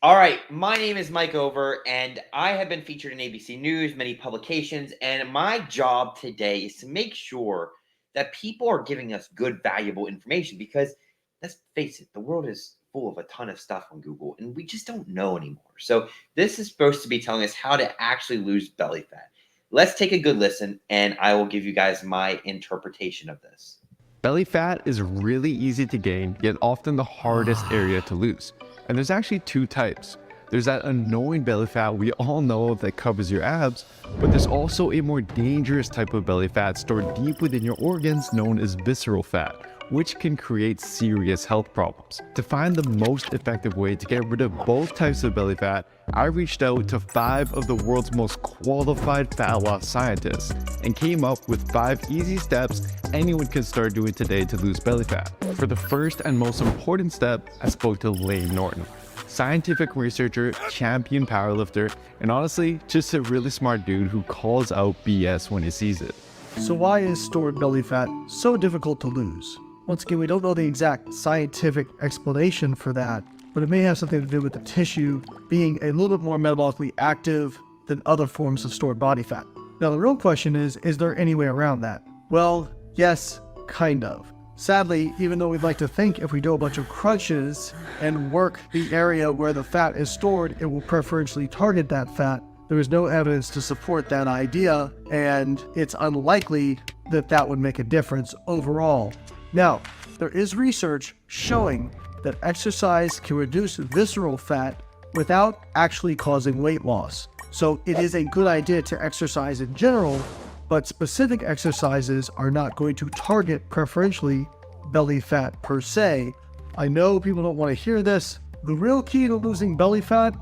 All right, my name is Mike Over, and I have been featured in ABC News, many publications, and my job today is to make sure that people are giving us good, valuable information because let's face it, the world is full of a ton of stuff on Google, and we just don't know anymore. So, this is supposed to be telling us how to actually lose belly fat. Let's take a good listen, and I will give you guys my interpretation of this. Belly fat is really easy to gain, yet often the hardest area to lose. And there's actually two types. There's that annoying belly fat we all know that covers your abs, but there's also a more dangerous type of belly fat stored deep within your organs known as visceral fat, which can create serious health problems. To find the most effective way to get rid of both types of belly fat, I reached out to 5 of the world's most qualified fat loss scientists and came up with 5 easy steps anyone can start doing today to lose belly fat. For the first and most important step, I spoke to 𝕤𝕠𝕝𝕝, scientific researcher, champion powerlifter, and honestly, just a really smart dude who calls out BS when he sees it. So why is stored belly fat so difficult to lose? Once again, we don't know the exact scientific explanation for that, but it may have something to do with the tissue being a little bit more metabolically active than other forms of stored body fat. Now, the real question is there any way around that? Well, yes, kind of. Sadly, even though we'd like to think if we do a bunch of crunches and work the area where the fat is stored, it will preferentially target that fat, there is no evidence to support that idea, and it's unlikely that that would make a difference overall. Now, there is research showing that exercise can reduce visceral fat without actually causing weight loss. So it is a good idea to exercise in general, but specific exercises are not going to target preferentially belly fat per se. I know people don't want to hear this. The real key to losing belly fat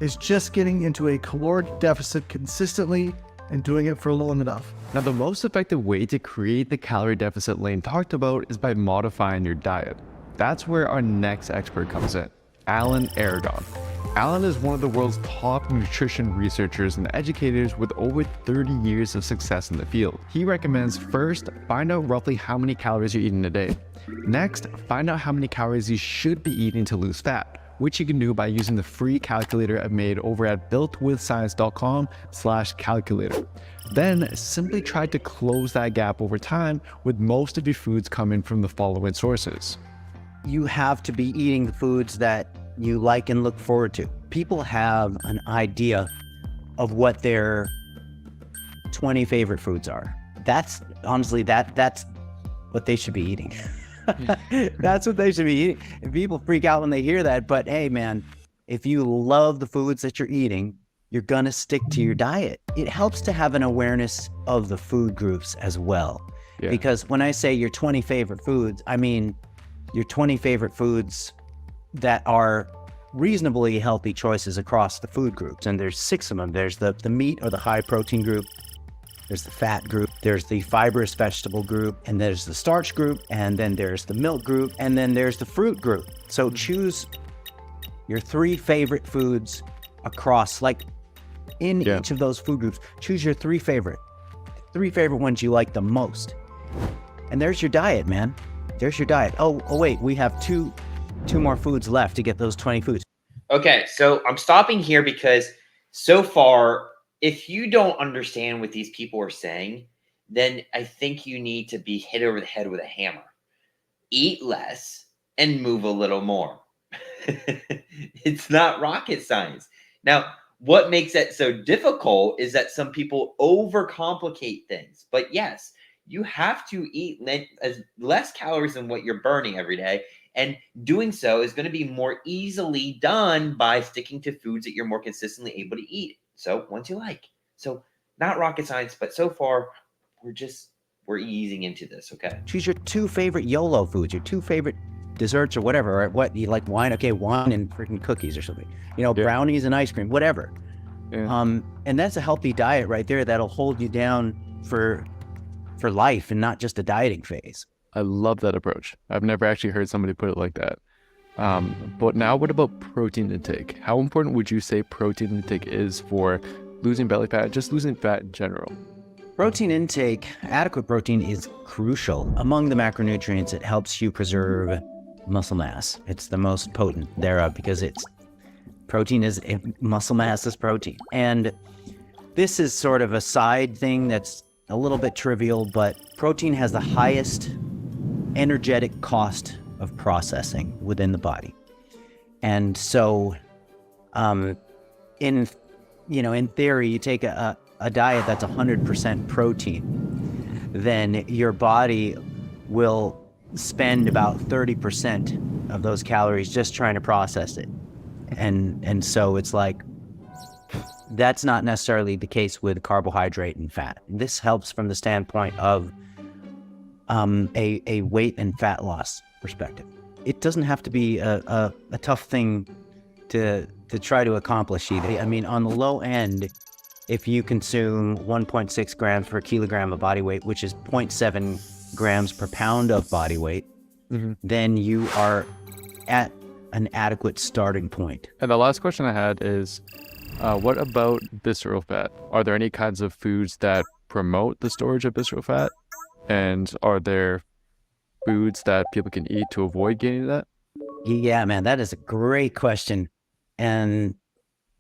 is just getting into a caloric deficit consistently and doing it for long enough. Now, the most effective way to create the calorie deficit Layne talked about is by modifying your diet. That's where our next expert comes in, Alan Aragon. Alan is one of the world's top nutrition researchers and educators with over 30 years of success in the field. He recommends first, find out roughly how many calories you're eating a day. Next, find out how many calories you should be eating to lose fat, which you can do by using the free calculator I've made over at builtwithscience.com/calculator. Then simply try to close that gap over time with most of your foods coming from the following sources. You have to be eating the foods that you like and look forward to. People have an idea of what their 20 favorite foods are. That's honestly, that's what they should be eating. That's what they should be eating. And people freak out when they hear that, but hey man, if you love the foods that you're eating, you're gonna stick to your diet. It helps to have an awareness of the food groups as well. Yeah. Because when I say your 20 favorite foods, I mean your 20 favorite foods that are reasonably healthy choices across the food groups. And there's 6 of them. There's the meat or the high protein group. There's the fat group, there's the fibrous vegetable group, and there's the starch group, and then there's the milk group, and then there's the fruit group. So choose your 3 favorite foods across, like in each of those food groups, choose your 3 favorite ones you like the most. And there's your diet, man. There's your diet. Oh wait, we have two more foods left to get those 20 foods. Okay, so I'm stopping here because so far, if you don't understand what these people are saying, then I think you need to be hit over the head with a hammer. Eat less and move a little more. It's not rocket science. Now, what makes it so difficult is that some people overcomplicate things. But yes, you have to eat less calories than what you're burning every day. And doing so is going to be more easily done by sticking to foods that you're more consistently able to eat. So once you like. So not rocket science, but so far we're easing into this, okay? Choose your 2 favorite YOLO foods, your 2 favorite desserts or whatever, or what you like, wine, okay, wine and freaking cookies or something. You know, brownies and ice cream, whatever. Yeah. And that's a healthy diet right there that'll hold you down for life and not just a dieting phase. I love that approach. I've never actually heard somebody put it like that. But now what about protein intake? How important would you say protein intake is for losing belly fat, just losing fat in general? Protein intake, adequate protein is crucial. Among the macronutrients, it helps you preserve muscle mass. It's the most potent thereof because it's Muscle mass is protein. And this is sort of a side thing that's a little bit trivial, but protein has the highest energetic cost of processing within the body. And so, in theory, you take a diet that's 100% protein, then your body will spend about 30% of those calories just trying to process it. And so it's like, that's not necessarily the case with carbohydrate and fat. This helps from the standpoint of a weight and fat loss perspective. It doesn't have to be a tough thing to try to accomplish either. I mean, on the low end, if you consume 1.6 grams per kilogram of body weight, which is 0.7 grams per pound of body weight, then you are at an adequate starting point. And the last question I had is, what about visceral fat? Are there any kinds of foods that promote the storage of visceral fat? And are there foods that people can eat to avoid gaining that? Yeah, man, that is a great question. And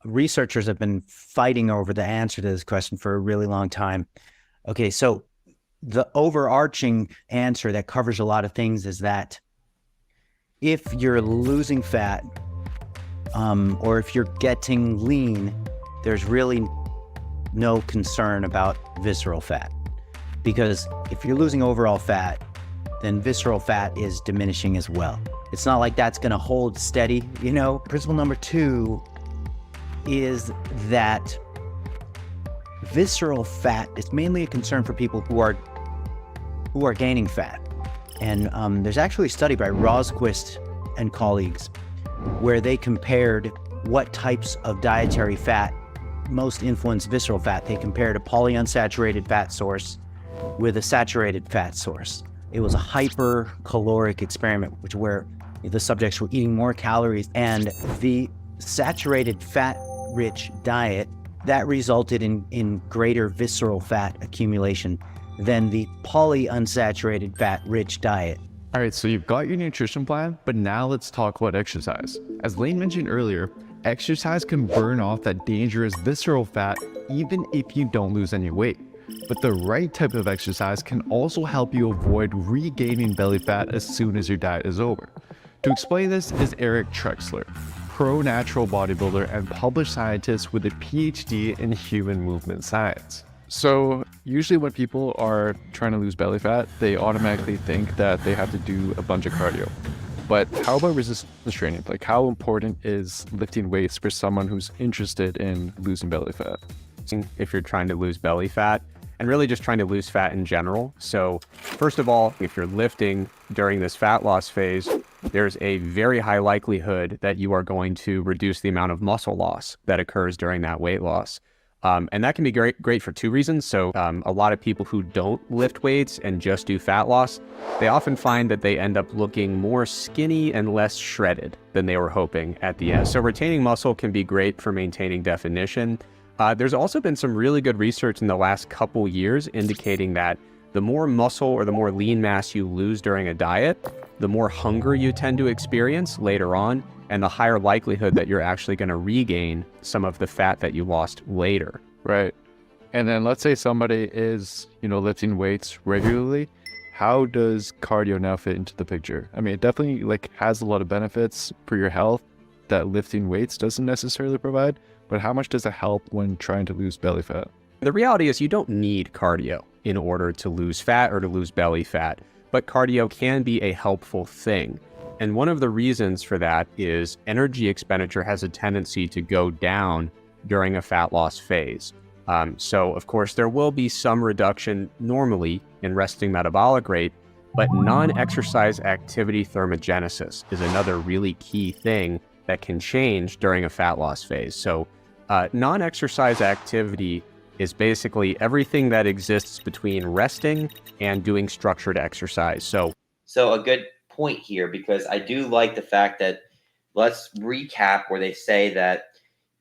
researchers have been fighting over the answer to this question for a really long time. Okay, so the overarching answer that covers a lot of things is that if you're losing fat, or if you're getting lean, there's really no concern about visceral fat. Because if you're losing overall fat, then visceral fat is diminishing as well. It's not like that's going to hold steady, you know? Principle number 2 is that visceral fat is mainly a concern for people who are gaining fat. And there's actually a study by Rosquist and colleagues where they compared what types of dietary fat most influence visceral fat. They compared a polyunsaturated fat source with a saturated fat source. It was a hypercaloric experiment, where the subjects were eating more calories, and the saturated fat-rich diet, that resulted in greater visceral fat accumulation than the polyunsaturated fat-rich diet. All right, so you've got your nutrition plan, but now let's talk about exercise. As Lane mentioned earlier, exercise can burn off that dangerous visceral fat even if you don't lose any weight. But the right type of exercise can also help you avoid regaining belly fat as soon as your diet is over. To explain this is Eric Trexler, pro-natural bodybuilder and published scientist with a PhD in human movement science. So usually when people are trying to lose belly fat, they automatically think that they have to do a bunch of cardio. But how about resistance training? Like, how important is lifting weights for someone who's interested in losing belly fat? If you're trying to lose belly fat, and really just trying to lose fat in general. So first of all, if you're lifting during this fat loss phase, there's a very high likelihood that you are going to reduce the amount of muscle loss that occurs during that weight loss. And that can be great for 2 reasons. So a lot of people who don't lift weights and just do fat loss, they often find that they end up looking more skinny and less shredded than they were hoping at the end. So retaining muscle can be great for maintaining definition. There's also been some really good research in the last couple years indicating that the more muscle or the more lean mass you lose during a diet, the more hunger you tend to experience later on, and the higher likelihood that you're actually going to regain some of the fat that you lost later. Right. And then let's say somebody is, lifting weights regularly. How does cardio now fit into the picture? I mean, it definitely has a lot of benefits for your health that lifting weights doesn't necessarily provide. But how much does it help when trying to lose belly fat? The reality is you don't need cardio in order to lose fat or to lose belly fat, but cardio can be a helpful thing. And one of the reasons for that is energy expenditure has a tendency to go down during a fat loss phase. So of course there will be some reduction normally in resting metabolic rate, but non-exercise activity thermogenesis is another really key thing that can change during a fat loss phase. So non-exercise activity is basically everything that exists between resting and doing structured exercise. So a good point here, because I do like the fact that, let's recap where they say that,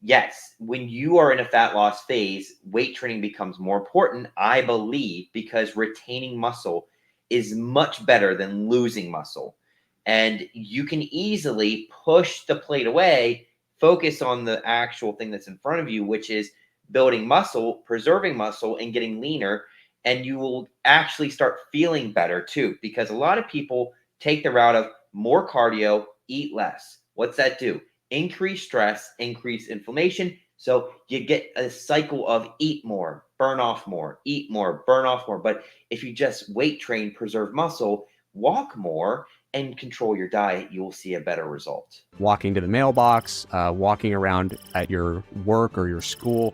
yes, when you are in a fat loss phase, weight training becomes more important, I believe, because retaining muscle is much better than losing muscle. And you can easily push the plate away Focus on the actual thing that's in front of you, which is building muscle, preserving muscle, and getting leaner. And you will actually start feeling better too, because a lot of people take the route of more cardio, eat less. What's that do? Increase stress, increase inflammation. So you get a cycle of eat more, burn off more, eat more, burn off more. But if you just weight train, preserve muscle, walk more, and control your diet, you will see a better result. Walking to the mailbox, walking around at your work or your school,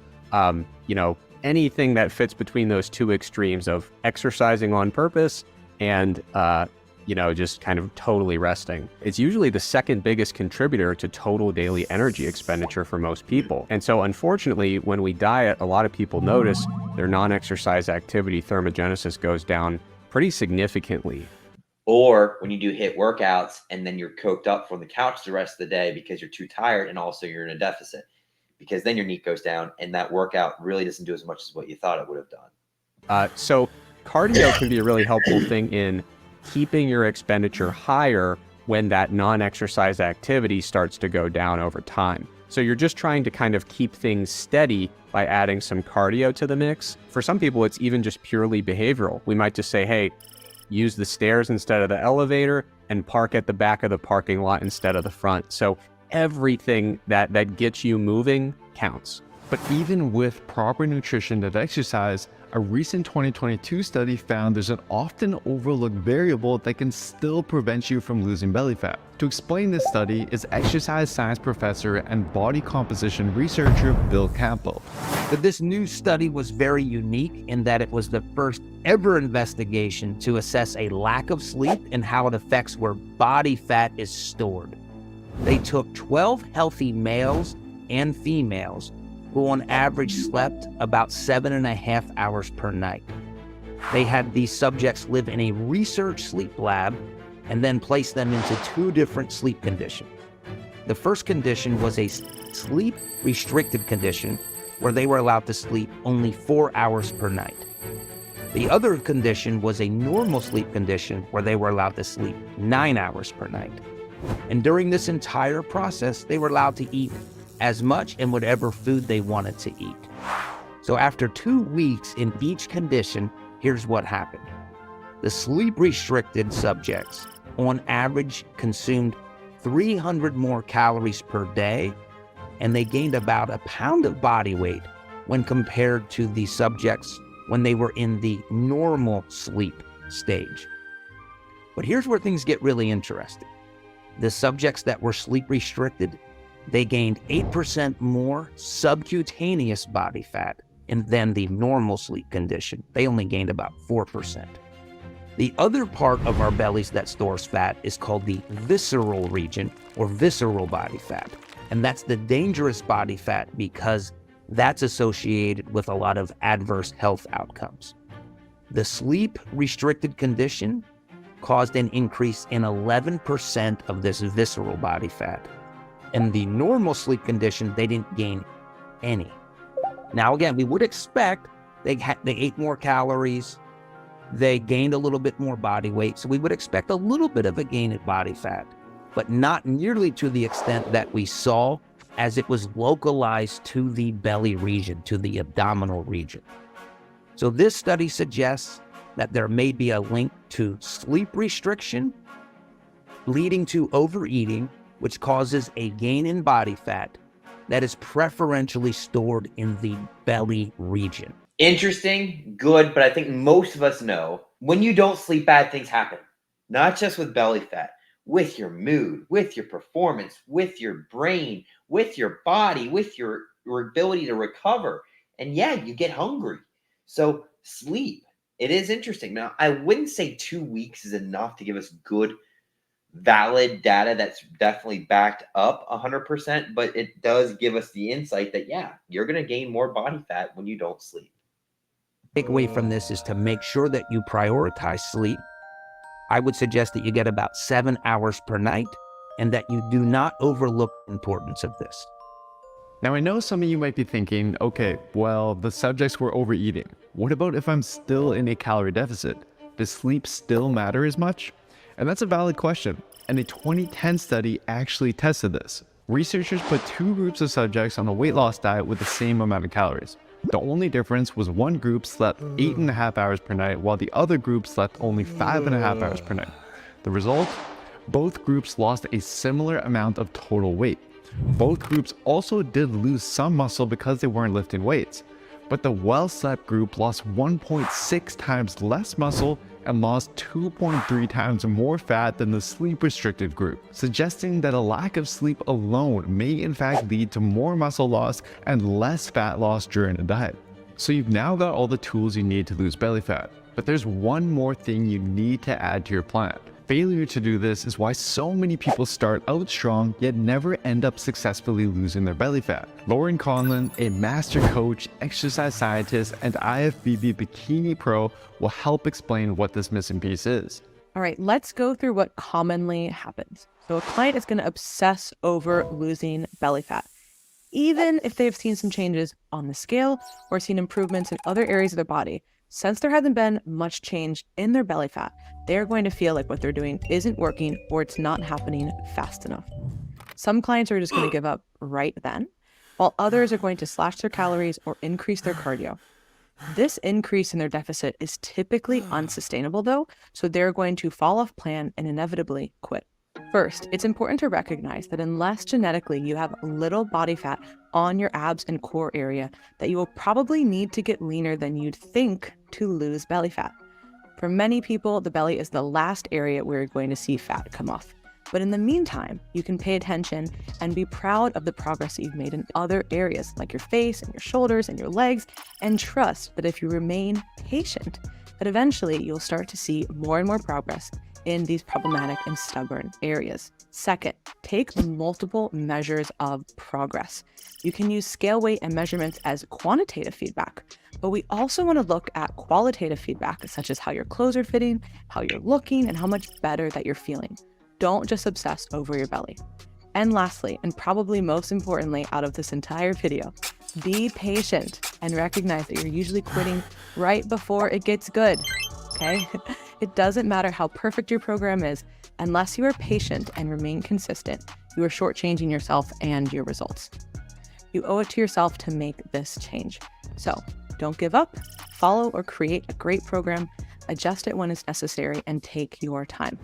anything that fits between those two extremes of exercising on purpose and, just kind of totally resting. It's usually the second biggest contributor to total daily energy expenditure for most people. And so unfortunately, when we diet, a lot of people notice their non-exercise activity thermogenesis goes down pretty significantly. Or when you do HIIT workouts and then you're coked up from the couch the rest of the day because you're too tired and also you're in a deficit, because then your NEAT goes down and that workout really doesn't do as much as what you thought it would have done. So cardio can be a really helpful thing in keeping your expenditure higher when that non-exercise activity starts to go down over time. So you're just trying to kind of keep things steady by adding some cardio to the mix. For some people, it's even just purely behavioral. We might just say, hey, use the stairs instead of the elevator and park at the back of the parking lot instead of the front. So everything that gets you moving counts. But even with proper nutrition and exercise, a recent 2022 study found there's an often overlooked variable that can still prevent you from losing belly fat. To explain this study is exercise science professor and body composition researcher Bill Campbell. But this new study was very unique in that it was the first ever investigation to assess a lack of sleep and how it affects where body fat is stored. They took 12 healthy males and females who on average slept about 7.5 hours per night. They had these subjects live in a research sleep lab and then placed them into 2 different sleep conditions. The first condition was a sleep-restricted condition where they were allowed to sleep only 4 hours per night. The other condition was a normal sleep condition where they were allowed to sleep 9 hours per night. And during this entire process, they were allowed to eat as much and whatever food they wanted to eat. So after 2 weeks in each condition, here's what happened. The sleep-restricted subjects, on average, consumed 300 more calories per day, and they gained about a pound of body weight when compared to the subjects when they were in the normal sleep stage. But here's where things get really interesting. The subjects that were sleep-restricted, they gained 8% more subcutaneous body fat than the normal sleep condition. They only gained about 4%. The other part of our bellies that stores fat is called the visceral region or visceral body fat. And that's the dangerous body fat because that's associated with a lot of adverse health outcomes. The sleep-restricted condition caused an increase in 11% of this visceral body fat. In the normal sleep condition, they didn't gain any. Now, again, we would expect they ate more calories, they gained a little bit more body weight, so we would expect a little bit of a gain in body fat, but not nearly to the extent that we saw as it was localized to the belly region, to the abdominal region. So this study suggests that there may be a link to sleep restriction leading to overeating, which causes a gain in body fat that is preferentially stored in the belly region. Interesting, good, but I think most of us know when you don't sleep, bad things happen. Not just with belly fat, with your mood, with your performance, with your brain, with your body, with your ability to recover. And yeah, you get hungry. So sleep, it is interesting. Now, I wouldn't say 2 weeks is enough to give us good, valid data that's definitely backed up 100%, but it does give us the insight that, yeah, you're going to gain more body fat when you don't sleep. Takeaway from this is to make sure that you prioritize sleep. I would suggest that you get about 7 hours per night and that you do not overlook the importance of this. Now, I know some of you might be thinking, okay, well, the subjects were overeating. What about if I'm still in a calorie deficit? Does sleep still matter as much? And that's a valid question. And a 2010 study actually tested this. Researchers put 2 groups of subjects on a weight loss diet with the same amount of calories. The only difference was one group slept 8.5 hours per night, while the other group slept only 5.5 hours per night. The result? Both groups lost a similar amount of total weight. Both groups also did lose some muscle because they weren't lifting weights. But the well-slept group lost 1.6 times less muscle and lost 2.3 times more fat than the sleep-restricted group, suggesting that a lack of sleep alone may in fact lead to more muscle loss and less fat loss during a diet. So you've now got all the tools you need to lose belly fat, but there's one more thing you need to add to your plan. Failure to do this is why so many people start out strong yet never end up successfully losing their belly fat. Lauren Conlon, a master coach, exercise scientist, and IFBB Bikini Pro will help explain what this missing piece is. All right, let's go through what commonly happens. So a client is going to obsess over losing belly fat, even if they've seen some changes on the scale or seen improvements in other areas of their body. Since there hasn't been much change in their belly fat, they're going to feel like what they're doing isn't working or it's not happening fast enough. Some clients are just going to give up right then, while others are going to slash their calories or increase their cardio. This increase in their deficit is typically unsustainable though, so they're going to fall off plan and inevitably quit. First, it's important to recognize that unless genetically you have little body fat on your abs and core area, that you will probably need to get leaner than you'd think to lose belly fat. For many people, the belly is the last area where you're going to see fat come off. But in the meantime, you can pay attention and be proud of the progress that you've made in other areas like your face and your shoulders and your legs, and trust that if you remain patient, that eventually you'll start to see more and more progress in these problematic and stubborn areas. Second, take multiple measures of progress. You can use scale weight and measurements as quantitative feedback, but we also want to look at qualitative feedback, such as how your clothes are fitting, how you're looking, and how much better that you're feeling. Don't just obsess over your belly. And lastly, and probably most importantly out of this entire video, be patient and recognize that you're usually quitting right before it gets good, okay? It doesn't matter how perfect your program is, unless you are patient and remain consistent, you are shortchanging yourself and your results. You owe it to yourself to make this change. So don't give up, follow or create a great program, adjust it when it's necessary, and take your time.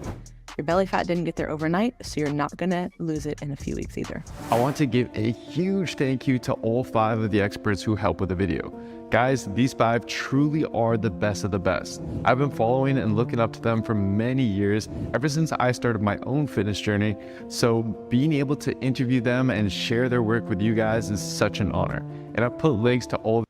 Your belly fat didn't get there overnight, so you're not gonna lose it in a few weeks either. I want to give a huge thank you to all 5 of the experts who helped with the video. Guys, these 5 truly are the best of the best. I've been following and looking up to them for many years, ever since I started my own fitness journey, so being able to interview them and share their work with you guys is such an honor. And I've put links to all.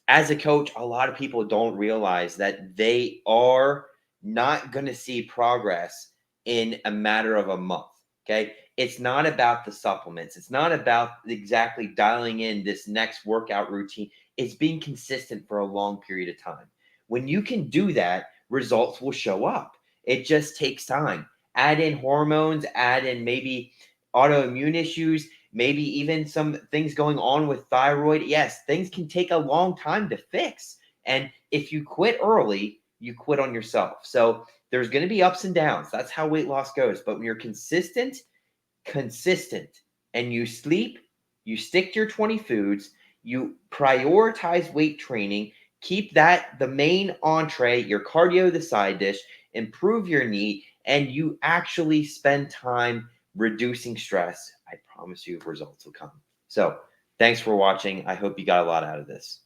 As a coach, a lot of people don't realize that they are not going to see progress in a matter of a month. Okay. It's not about the supplements. It's not about exactly dialing in this next workout routine. It's being consistent for a long period of time. When you can do that, results will show up. It just takes time. Add in hormones, add in maybe autoimmune issues, maybe even some things going on with thyroid. Yes, things can take a long time to fix. And if you quit early, you quit on yourself. So there's going to be ups and downs. That's how weight loss goes. But when you're consistent, and you sleep, you stick to your 20 foods, you prioritize weight training, keep that the main entree, your cardio the side dish, improve your knee, and you actually spend time reducing stress, I promise you results will come. So thanks for watching. I hope you got a lot out of this.